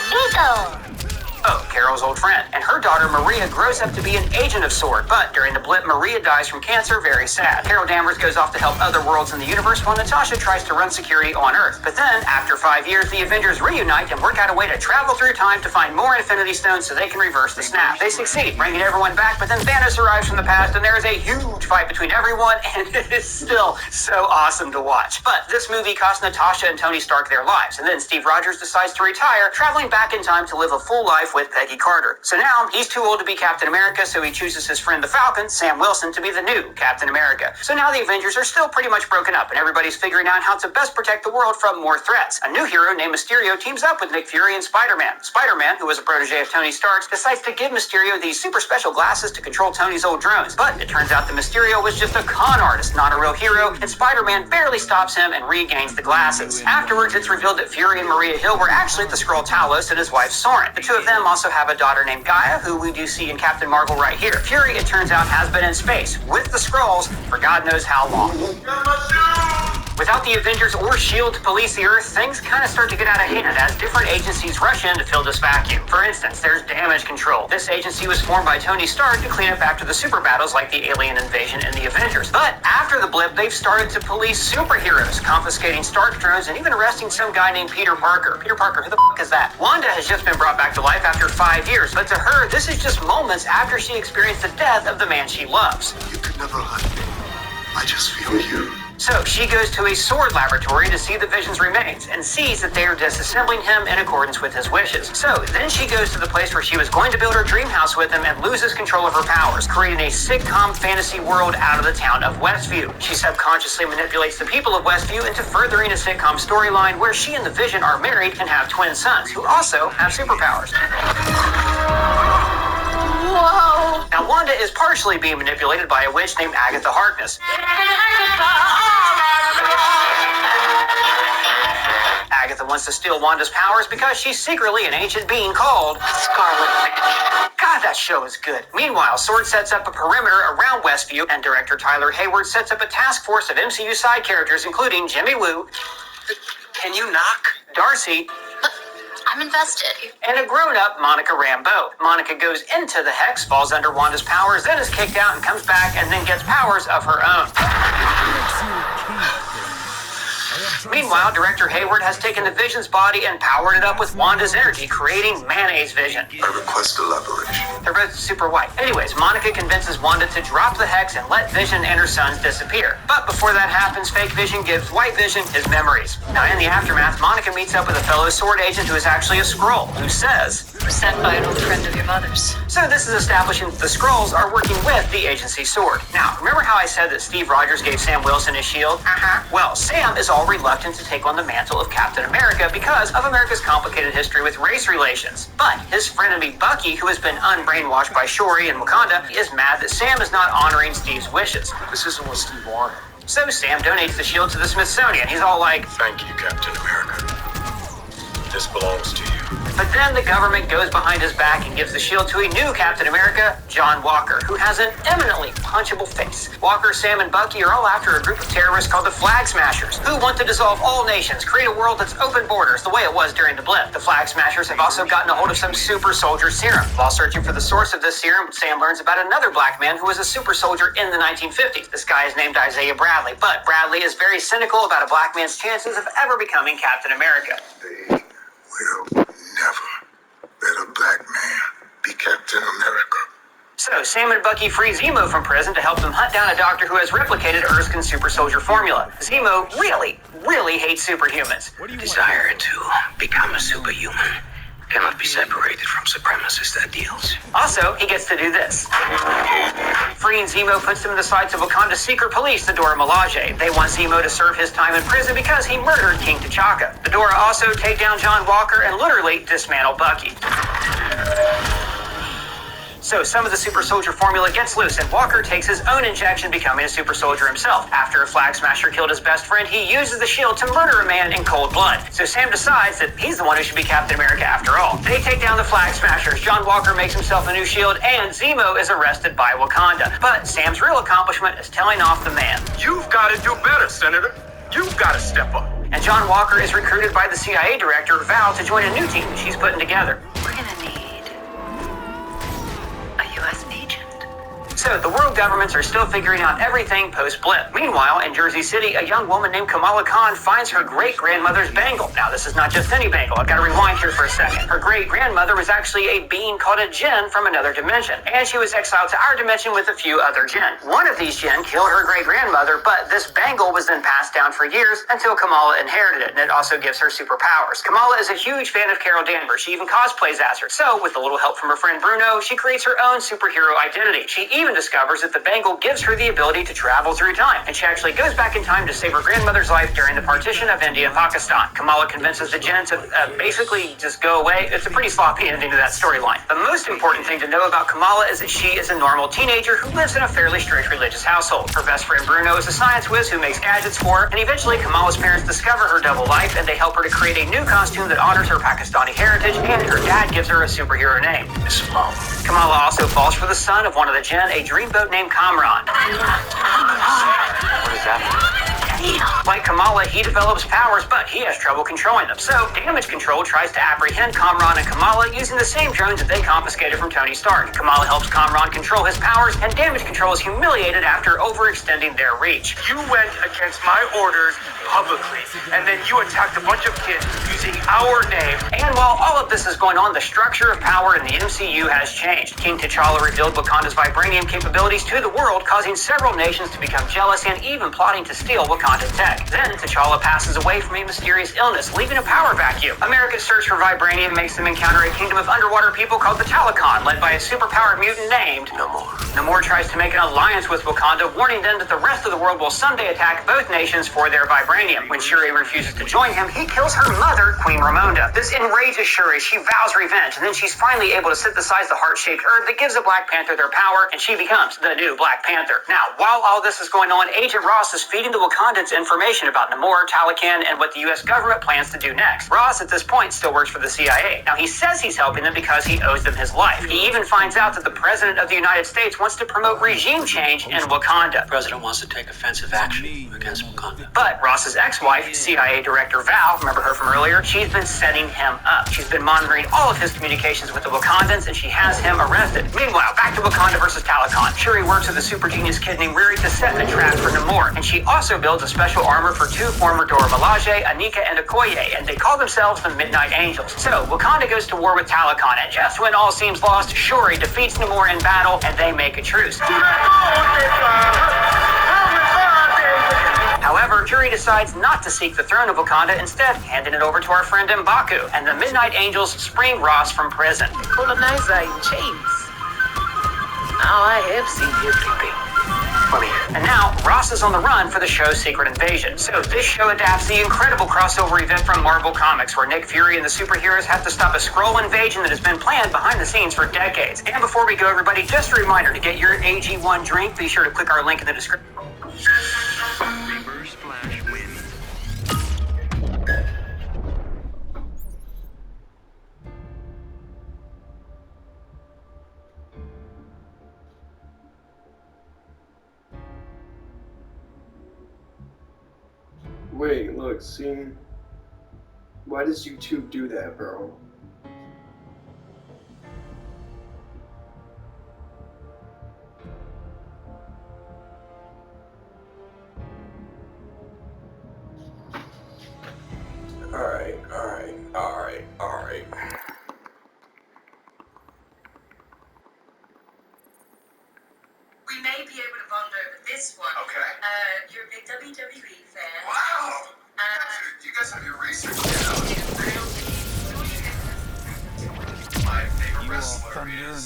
Oh, Carol's old friend. And her daughter, Maria, grows up to be an agent of SWORD, but during the blip, Maria dies from cancer, very sad. Carol Danvers goes off to help other worlds in the universe, while Natasha tries to run security on Earth. But then, after 5 years, the Avengers reunite and work out a way to travel through time to find more Infinity Stones so they can reverse the snap. They succeed, bringing everyone back, but then Thanos arrives from the past, and there is a huge fight between everyone, and it is still so awesome to watch. But this movie cost Natasha and Tony Stark their lives, and then Steve Rogers decides to retire, traveling back in time to live a full life with Peggy Carter. So now, he's too old to be Captain America, so he chooses his friend the Falcon, Sam Wilson, to be the new Captain America. So now the Avengers are still pretty much broken up, and everybody's figuring out how to best protect the world from more threats. A new hero named Mysterio teams up with Nick Fury and Spider-Man. Spider-Man, who was a protege of Tony Stark's, decides to give Mysterio these super special glasses to control Tony's old drones. But it turns out that Mysterio was just a con artist, not a real hero, and Spider-Man barely stops him and regains the glasses. Afterwards, it's revealed that Fury and Maria Hill were actually the Skrull Talos and his wife Soren. The two of them also have a daughter named Gaia, who we do see in Captain Marvel right here. Fury, it turns out, has been in space with the Skrulls for God knows how long. Without the Avengers or S.H.I.E.L.D. to police the Earth, things kind of start to get out of hand as different agencies rush in to fill this vacuum. For instance, there's Damage Control. This agency was formed by Tony Stark to clean up after the super battles like the alien invasion and the Avengers. But after the blip, they've started to police superheroes, confiscating Stark drones and even arresting some guy named Peter Parker. Peter Parker, who the f*** is that? Wanda has just been brought back to life after 5 years, but to her, this is just moments after she experienced the death of the man she loves. You could never hurt me. I just feel you. So she goes to a SWORD laboratory to see the Vision's remains and sees that they are disassembling him in accordance with his wishes. So then she goes to the place where she was going to build her dream house with him and loses control of her powers, creating a sitcom fantasy world out of the town of Westview. She subconsciously manipulates the people of Westview into furthering a sitcom storyline where she and the Vision are married and have twin sons who also have superpowers. Whoa! Now, Wanda is partially being manipulated by a witch named Agatha Harkness. Agatha wants to steal Wanda's powers because she's secretly an ancient being called Scarlet Witch. God, that show is good. Meanwhile, SWORD sets up a perimeter around Westview, and director Tyler Hayward sets up a task force of MCU side characters, including Jimmy Woo. Can you knock? Darcy. I'm invested. And a grown-up Monica Rambeau. Monica goes into the Hex, falls under Wanda's powers, then is kicked out and comes back and then gets powers of her own. Meanwhile, Director Hayward has taken the Vision's body and powered it up with Wanda's energy, creating Mayonnaise Vision. I request elaboration. They're both super white. Anyways, Monica convinces Wanda to drop the Hex and let Vision and her sons disappear. But before that happens, fake Vision gives White Vision his memories. Now, in the aftermath, Monica meets up with a fellow sword agent who is actually a Skrull, who says, We're sent by an old friend of your mother's. so this is establishing that the Skrulls are working with the agency sword. Now, remember how I said that Steve Rogers gave Sam Wilson his shield? Well, Sam is all reluctant to take on the mantle of Captain America because of America's complicated history with race relations. But his frenemy Bucky, who has been unbrainwashed by Shuri and Wakanda, is mad that Sam is not honoring Steve's wishes. This isn't what Steve wanted. So Sam donates the shield to the Smithsonian. He's all like, Thank you, Captain America. This belongs to you. but then the government goes behind his back and gives the shield to a new Captain America, John Walker, who has an eminently punchable face. Walker, Sam, and Bucky are all after a group of terrorists called the Flag Smashers, who want to dissolve all nations, create a world that's open borders, the way it was during the blip. The Flag Smashers have also gotten a hold of some super soldier serum. While searching for the source of this serum, Sam learns about another black man who was a super soldier in the 1950s. This guy is named Isaiah Bradley, but Bradley is very cynical about a black man's chances of ever becoming Captain America. They will never let a black man be Captain America. So, Sam and Bucky free Zemo from prison to help them hunt down a doctor who has replicated Erskine's super soldier formula. Zemo really hates superhumans. Desire to become a superhuman cannot be separated from supremacist ideals. Also, he gets to do this. Freeing Zemo puts him in the sights of Wakanda's secret police, the Dora Milaje. They want Zemo to serve his time in prison because he murdered King T'Chaka. The Dora also take down John Walker and literally dismantle Bucky. So some of the super soldier formula gets loose, and Walker takes his own injection, becoming a super soldier himself. After a Flag Smasher killed his best friend, he uses the shield to murder a man in cold blood. So Sam decides that he's the one who should be Captain America after all. They take down the Flag Smashers, John Walker makes himself a new shield, and Zemo is arrested by Wakanda. But Sam's real accomplishment is telling off the man. You've got to do better, Senator. You've got to step up. And John Walker is recruited by the CIA director, Val, to join a new team that she's putting together. We're gonna need a U.S. agent. So the world governments are still figuring out everything post-blip. Meanwhile, in Jersey City, a young woman named Kamala Khan finds her great-grandmother's bangle. Now, this is not just any bangle. I've got to rewind here for a second. Her great-grandmother was actually a being called a djinn from another dimension, and she was exiled to our dimension with a few other djinn. One of these djinn killed her great-grandmother, but this bangle was then passed down for years until Kamala inherited it, and it also gives her superpowers. Kamala is a huge fan of Carol Danvers. She even cosplays as her. So, with a little help from her friend Bruno, she creates her own superhero identity. She even discovers that the bangle gives her the ability to travel through time, and she actually goes back in time to save her grandmother's life during the partition of India and Pakistan. Kamala convinces the djinn to basically just go away. It's a pretty sloppy ending to that storyline. The most important thing to know about Kamala is that she is a normal teenager who lives in a fairly strict religious household. Her best friend Bruno is a science whiz who makes gadgets for her, and eventually Kamala's parents discover her double life, and they help her to create a new costume that honors her Pakistani heritage, and her dad gives her a superhero name, Islam. Kamala also falls for the son of one of the djinn, a dreamboat named Kamran. What is that? Like Kamala, he develops powers, but he has trouble controlling them. So, Damage Control tries to apprehend Kamran and Kamala using the same drones that they confiscated from Tony Stark. Kamala helps Kamran control his powers, and Damage Control is humiliated after overextending their reach. You went against my orders publicly, and then you attacked a bunch of kids using our name. And while all of this is going on, the structure of power in the MCU has changed. King T'Challa revealed Wakanda's vibranium capabilities to the world, causing several nations to become jealous and even plotting to steal Wakanda tech. Then T'Challa passes away from a mysterious illness, leaving a power vacuum. America's search for vibranium makes them encounter a kingdom of underwater people called the Talokan, led by a superpowered mutant named Namor. Namor tries to make an alliance with Wakanda, warning them that the rest of the world will someday attack both nations for their vibranium. When Shuri refuses to join him, he kills her mother, Queen Ramonda. This enrages Shuri. She vows revenge, and then she's finally able to synthesize the heart-shaped herb that gives the Black Panther their power, and she becomes the new Black Panther. Now, while all this is going on, Agent Ross is feeding the Wakanda Wakandans information about Namor, Talokan, and what the U.S. government plans to do next. Ross, at this point, still works for the CIA. Now, he says he's helping them because he owes them his life. He even finds out that the President of the United States wants to promote regime change in Wakanda. The president wants to take offensive action against Wakanda. But Ross's ex-wife, CIA Director Val, remember her from earlier, she's been setting him up. She's been monitoring all of his communications with the Wakandans, and she has him arrested. Meanwhile, back to Wakanda versus Talokan. Shuri works with a super genius kid named Riri to set a trap for Namor, and she also builds a special armor for two former Dora Milaje, Anika and Okoye, and they call themselves the Midnight Angels. So, Wakanda goes to war with Talokan, and just when all seems lost, Shuri defeats Namor in battle, and they make a truce. However, Shuri decides not to seek the throne of Wakanda, instead handing it over to our friend M'Baku, and the Midnight Angels spring Ross from prison. Colonizer in chains. Now I have seen your creeping. Funny. And now, Ross is on the run for the show's Secret Invasion. So this show adapts the incredible crossover event from Marvel Comics, where Nick Fury and the superheroes have to stop a Skrull invasion that has been planned behind the scenes for decades. And before we go, everybody, just a reminder, to get your AG1 drink, be sure to click our link in the description. Reverse Flash wins. Wait, look, see? Why does YouTube do that, bro? Alright. We may be able to bond over this one. Okay. You're a big WWE fan. Wow! You guys have your research down. My favorite wrestler is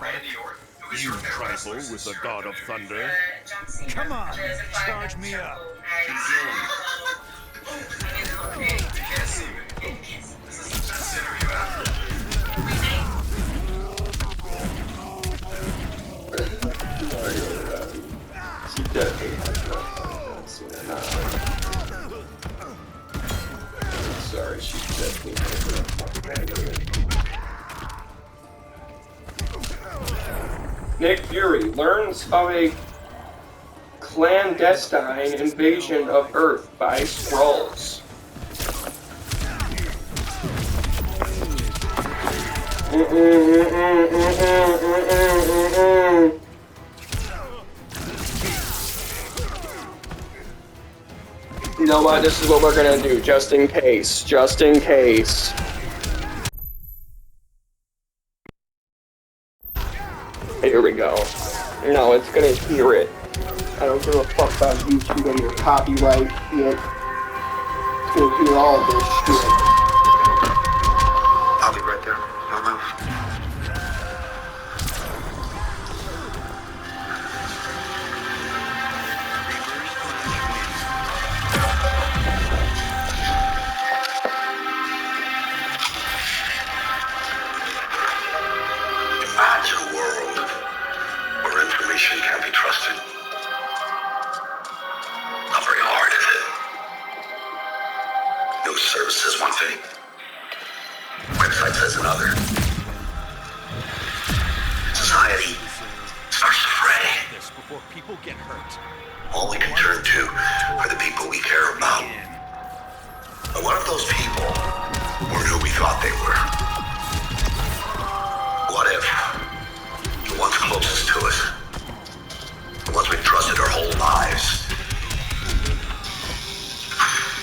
Randy Orton. Who is your favorite wrestler? With the God of Thunder. John Cena. Come on, There's a fight charge at me Triple up. You can't see me. This is the best interview ever. She definitely has not seen it. Sorry, she definitely has not. Nick Fury learns of a clandestine invasion of Earth by Skrulls. You know what? This is what we're gonna do, just in case. Just in case. Here we go. No, it's gonna hear it. I don't give a fuck about YouTube and your copyright shit. It's gonna hear all this shit. I'll be right there. Don't move. Imagine a world where information can't be trusted. Not very hard, is it? News service says one thing. Website says another. Society starts to fray. This before people get hurt. All we can turn to are the people we care about. But what if those people weren't who we thought they were? What if the ones closest to us, the ones we've trusted our whole lives,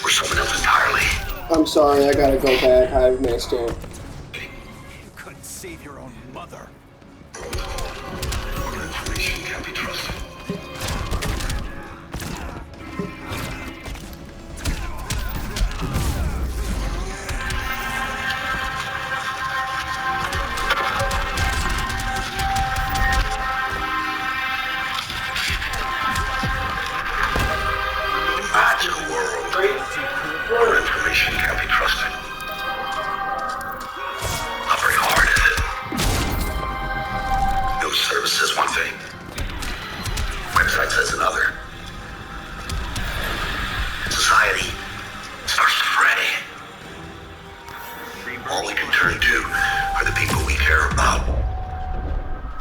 were someone else entirely? I'm sorry, I gotta go back. I've missed it. You couldn't save your own mother. Where information can't be trusted. Imagine a world where information can't be trusted. Not very hard, is it? News service says one thing. all we can turn to are the people we care about.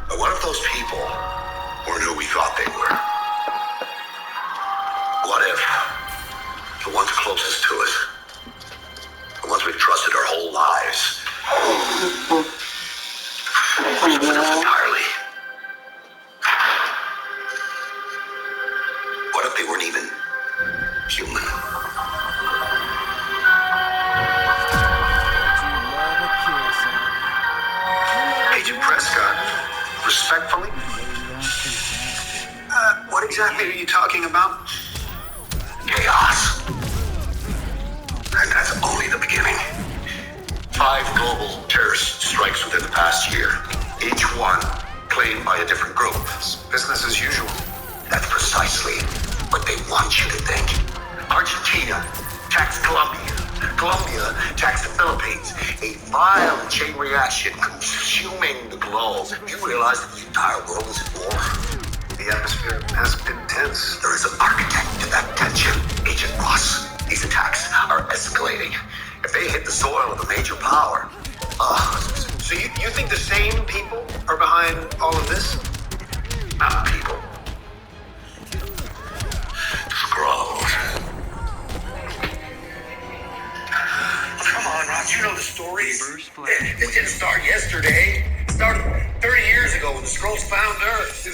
But what if those people weren't who we thought they were? What if the ones closest to us, the ones we've trusted our whole lives, were something else entirely? What if they weren't even human? Agent Prescott, respectfully? What exactly are you talking about? Chaos. And that's only the beginning. 5 global terrorist strikes within the past year. Each one claimed by a different group. Business as usual. That's precisely what they want you to think. Argentina taxed Colombia. Colombia taxed the Philippines. A violent chain reaction consuming the globe. You realize that the entire world is at war? The atmosphere has been tense. There is an architect to that tension, Agent Ross. These attacks are escalating. If they hit the soil of a major power, So you think the same people are behind all of this? not people. Scrolls. Come on, Ross, you know the stories. It didn't start yesterday. It started 30 years ago when the Scrolls found Earth.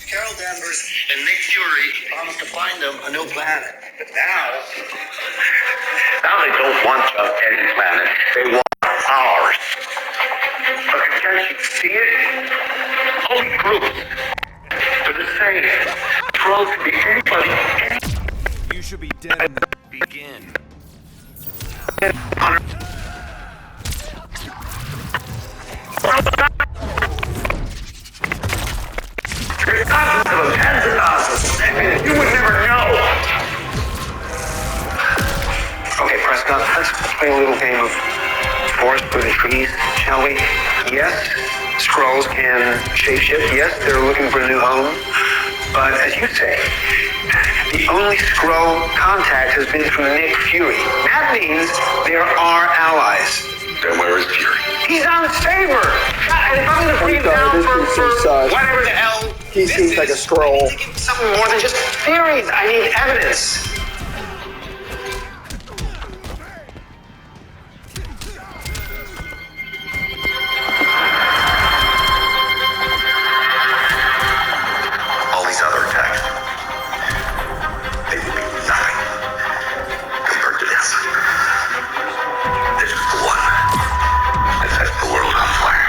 Carol Danvers and Nick Fury promised to find them a new planet. But now Now they don't want just any planet. They want ours. But can't you see it? All these groups are the same. Scrolls can be anybody. You should be dead in the begin. There's thousands of them, tens of thousands. You would never know. Okay, Prescott, let's play a little game of forest through the trees, shall we? Yes, Skrulls can shapeshift. Yes, they're looking for a new home. But as you say, the only Skrull contact has been from Nick Fury. That means there are allies. Then where is Fury? He's on Saber. And if I'm gonna bring him sorry, down this dude seems sus. whatever the hell. He seems like a Skrull. Something more than just theories. I need evidence. All these other attacks, they will be nothing compared to this. This is the one that sets the world on fire.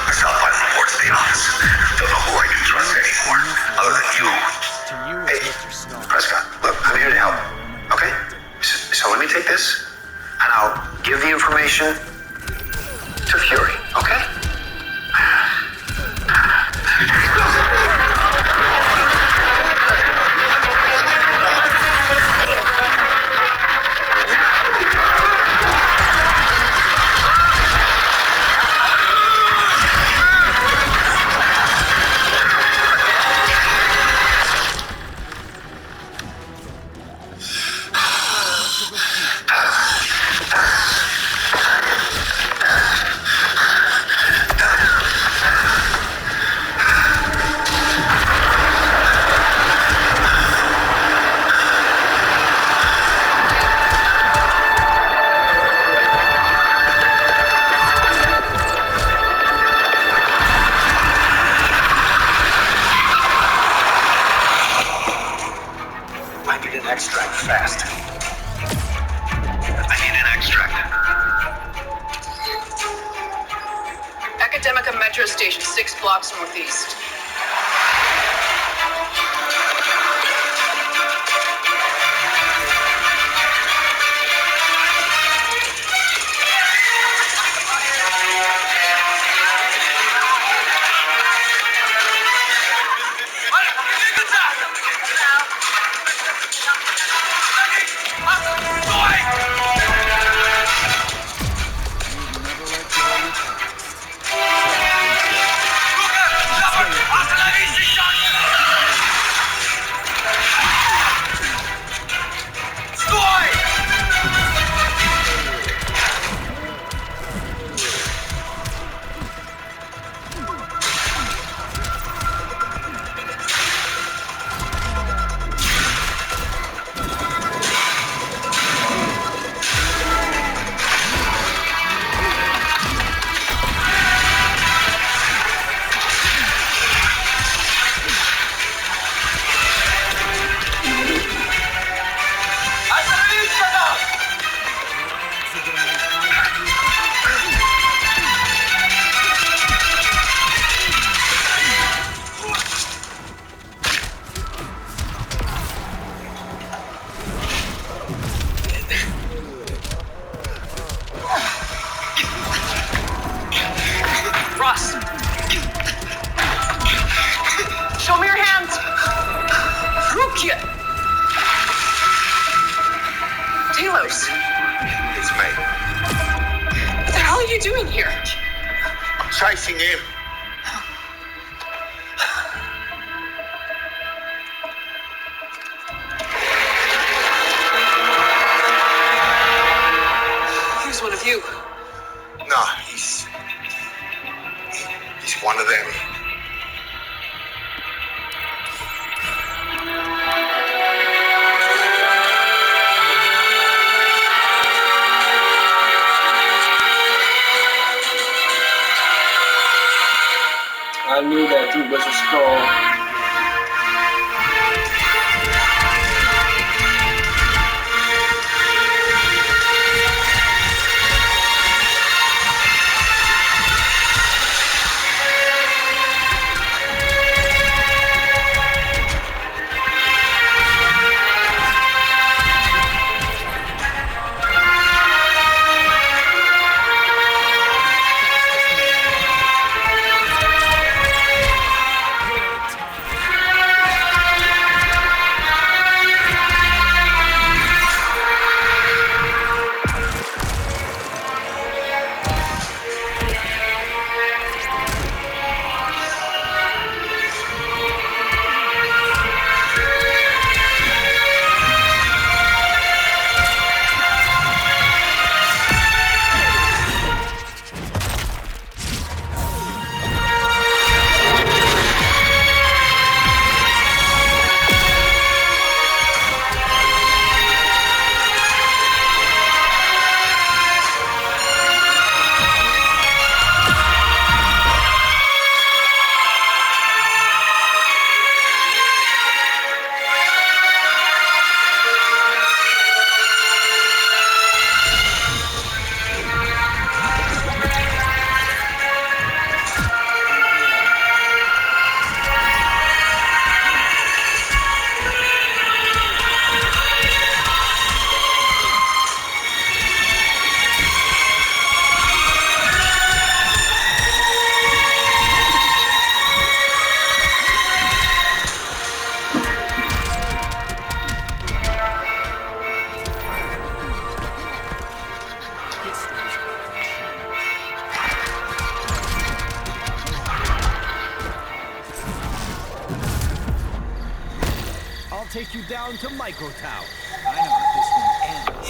I saw final reports at the office. Don't know who I can trust anymore, other than you. To you, Hey, it's Mr. Snow. Prescott, look, I'm here to help. Okay? So let me take this, and I'll give the information to Fury, okay? I need an extract fast. I need an extract. Academica Metro Station, 6 blocks northeast. Talos. It's me. What the hell are you doing here? I'm chasing him. Here's one of you. No, he's one of them. I knew that dude was a Skrull. I'll take you down to Micro Tower. I know how this one ends.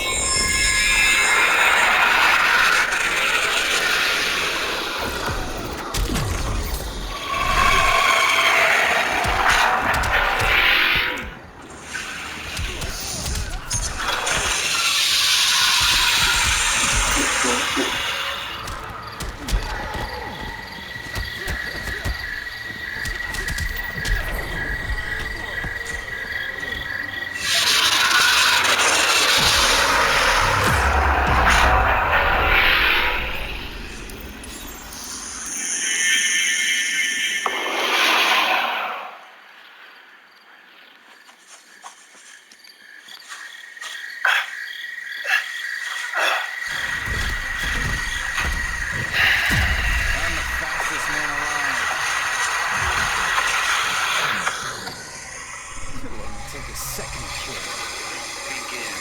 Take a second kill. Begin.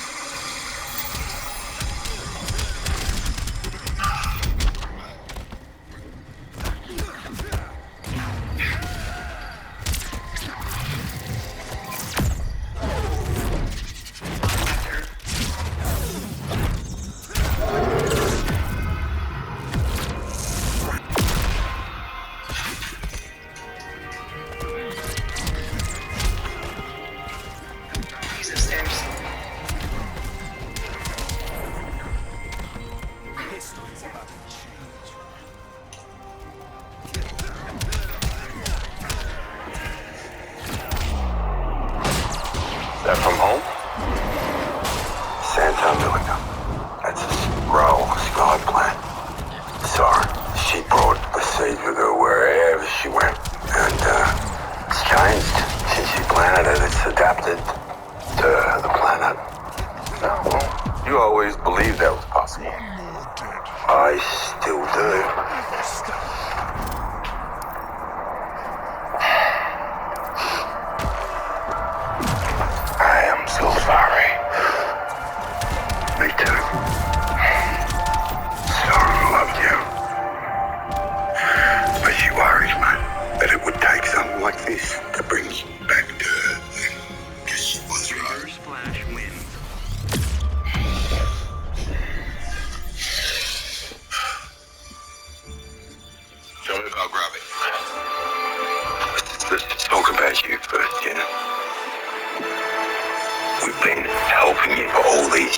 He's upstairs. History's about to change. That from home? Santa Milica. That's a Skrull plant. Sorry, she brought the seed with her wherever she went. And, it's changed since she planted it. It's adapted to the planet. No, well, you always believed that was possible. I still do. I am so sorry.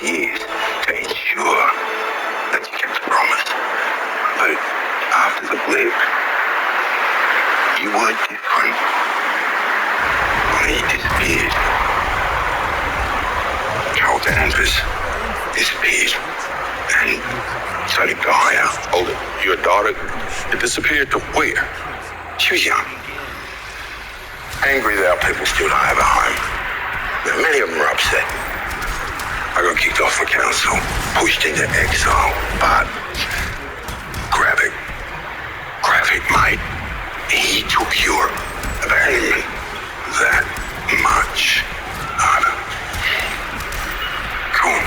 these years to ensure that you kept the promise. But after the blip, you were different. When he disappeared, Carol Danvers disappeared. And so did Gaia. Hold it. Your daughter disappeared to where? She was young. Angry that our people still don't have a home. Now, many of them are upset. I got kicked off the council, pushed into exile, but Gravik, mate, he took your abandonment that much harder. Cool.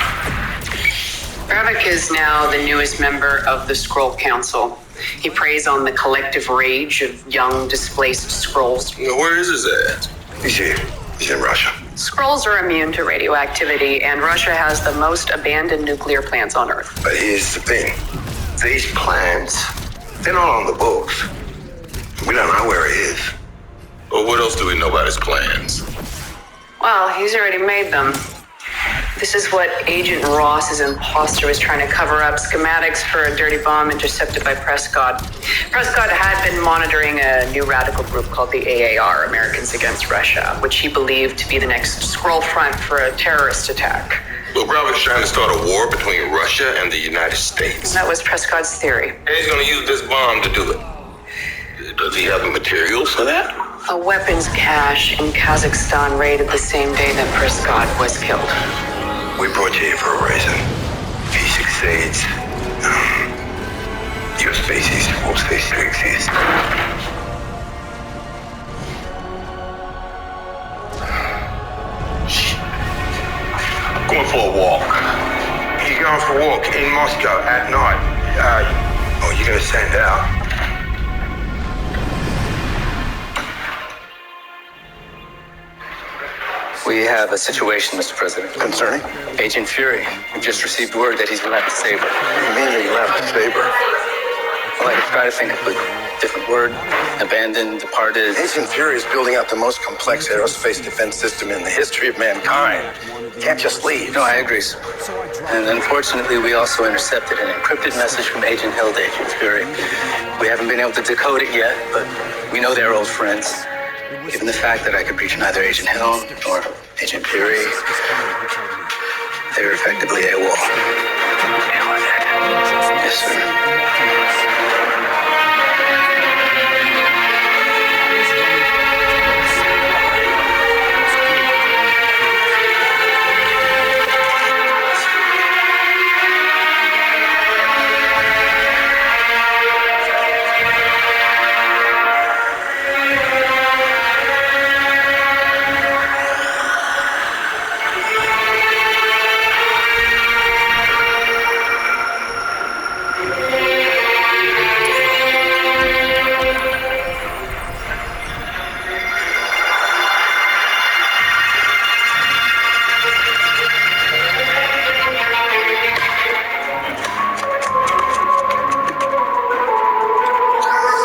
Gravik is now the newest member of the Skrull Council. He preys on the collective rage of young, displaced Skrulls. Where is his ass? He's here. He's in Russia. Skrulls are immune to radioactivity, and Russia has the most abandoned nuclear plants on Earth. But here's the thing. These plans, they're not on the books. We don't know where he is. Well, what else do we know about his plans? Well, he's already made them. This is what Agent Ross's imposter was trying to cover up, schematics for a dirty bomb intercepted by Prescott. Prescott had been monitoring a new radical group called the AAR, Americans Against Russia, which he believed to be the next Skrull front for a terrorist attack. Well, Gravik's trying to start a war between Russia and the United States. That was Prescott's theory. And he's going to use this bomb to do it. Does he have the materials for that? A weapons cache in Kazakhstan raided the same day that Prescott was killed. We brought you here for a reason. If he succeeds, your species will cease to exist. Going for a walk. You're going for a walk in Moscow at night. You're going to stand out. We have a situation, Mr. President. Concerning? Agent Fury. We've just received word that he's left Saber. What do you mean he left Saber? Well, I could try to think of a different word. Abandoned, departed. Agent Fury is building out the most complex aerospace defense system in the history of mankind. Can't just leave. No, I agree, sir. And unfortunately, we also intercepted an encrypted message from Agent Hill to Agent Fury. We haven't been able to decode it yet, but we know they're old friends. Given the fact that I could reach neither Agent Hill or Agent Fury, they're effectively AWOL. Yes, sir.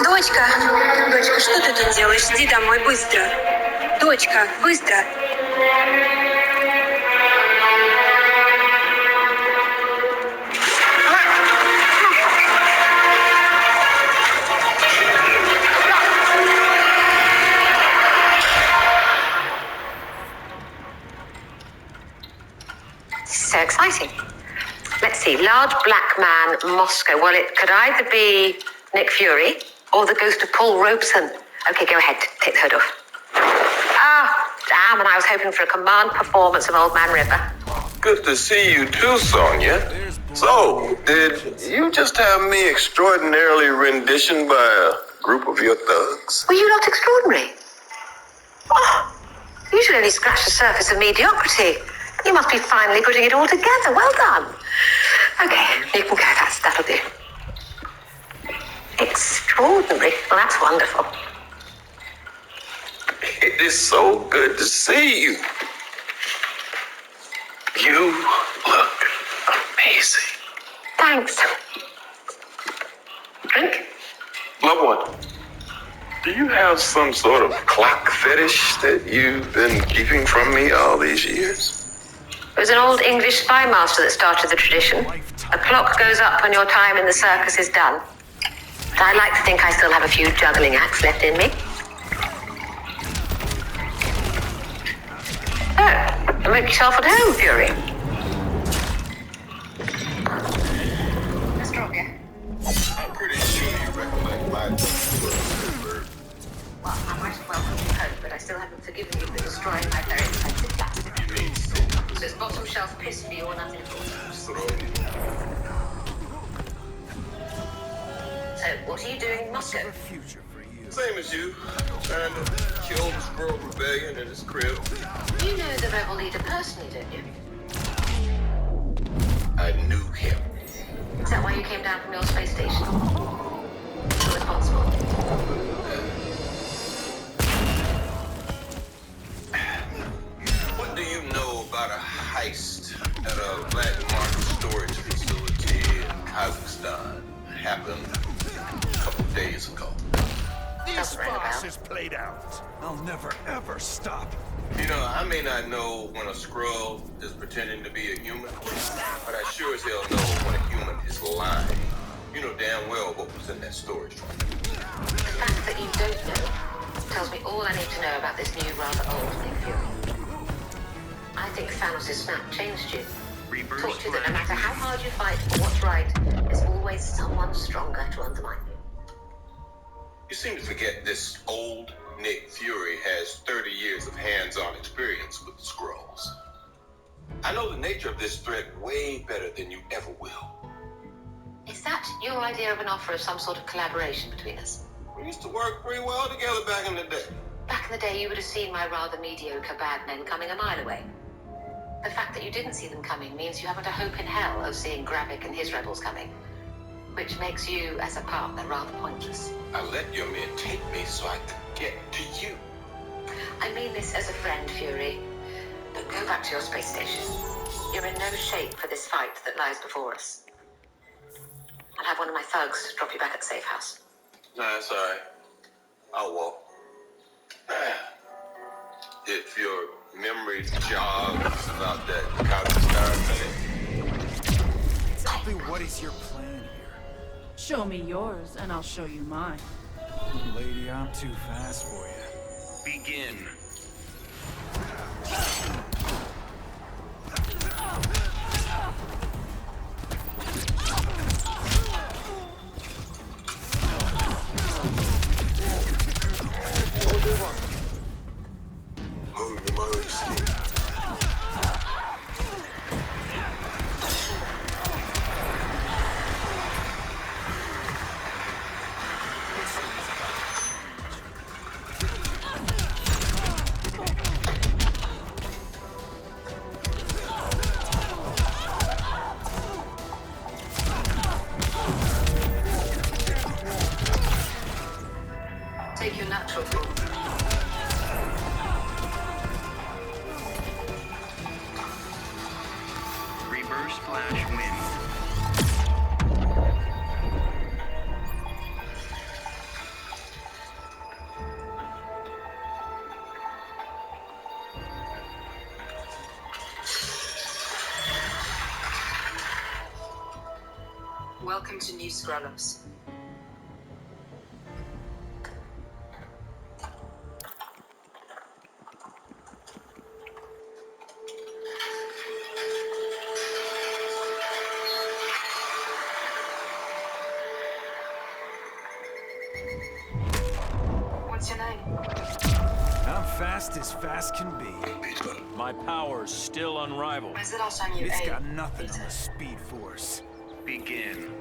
Дочка, что ты тут делаешь? Иди домой, быстро. Дочка, быстро. So exciting. Let's see, large black man, Moscow. Well, it could either be Nick Fury or the ghost of Paul Robeson. Okay, go ahead, take the hood off. Damn, and I was hoping for a command performance of Old Man River. Good to see you too, Sonia. So, did you just have me extraordinarily renditioned by a group of your thugs? Were you not extraordinary? Oh, you should only scratch the surface of mediocrity. You must be finally putting it all together. Well done. Okay, you can go. That'll do. Extraordinary. Well, that's wonderful. It is so good to see you. You look amazing. Thanks. Drink? Loved one, do you have some sort of clock fetish that you've been keeping from me all these years? It was an old English spy master that started the tradition. A clock goes up when your time in the circus is done. I like to think I still have a few juggling acts left in me. So, make yourself at home, Fury. Let's drop you. I'm pretty sure you recollect my bird. Well, I might as well come home, but I still haven't forgiven you for destroying my very expensive flat. You mean So it's bottom shelf piss for you or nothing at all. So, what are you doing in Moscow? same as you. Trying to kill the Squirrel Rebellion in his crib. You know the rebel leader personally, don't you? I knew him. Is that why you came down from your space station? You're responsible. What do you know about a heist at a black market storage facility in Kazakhstan? Happened a couple days ago. This farce is played out. I'll never ever stop. You know, I may not know when a Skrull is pretending to be a human, but I sure as hell know when a human is lying. You know damn well what was in that storage trunk. The fact that you don't know tells me all I need to know about this new, rather old Nick Fury. I think Thanos' snap changed you. Taught you that no matter how hard you fight for what's right, there's always someone stronger to undermine you. You seem to forget this old Nick Fury has 30 years of hands-on experience with the Skrulls. I know the nature of this threat way better than you ever will. Is that your idea of an offer of some sort of collaboration between us? We used to work pretty well together back in the day. Back in the day, you would have seen my rather mediocre bad men coming a mile away. The fact that you didn't see them coming means you haven't a hope in hell of seeing Gravik and his rebels coming, which makes you, as a partner, rather pointless. I let your men take me so I could get to you. I mean this as a friend, Fury. But go back to your space station. You're in no shape for this fight that lies before us. I'll have one of my thugs drop you back at the safe house. Nah, it's all right. I'll walk. If your memory jogs about that Kazakhstan thing. Exactly what is your plan here? Show me yours, and I'll show you mine. Lady, I'm too fast for you. Begin. Take your natural form. Reverse flash wins. Welcome to New Skrullos. What's your name? I'm fast as fast can be. My power's still unrivaled. When's the last time you It's ate? got nothing on the Speed Force. Begin.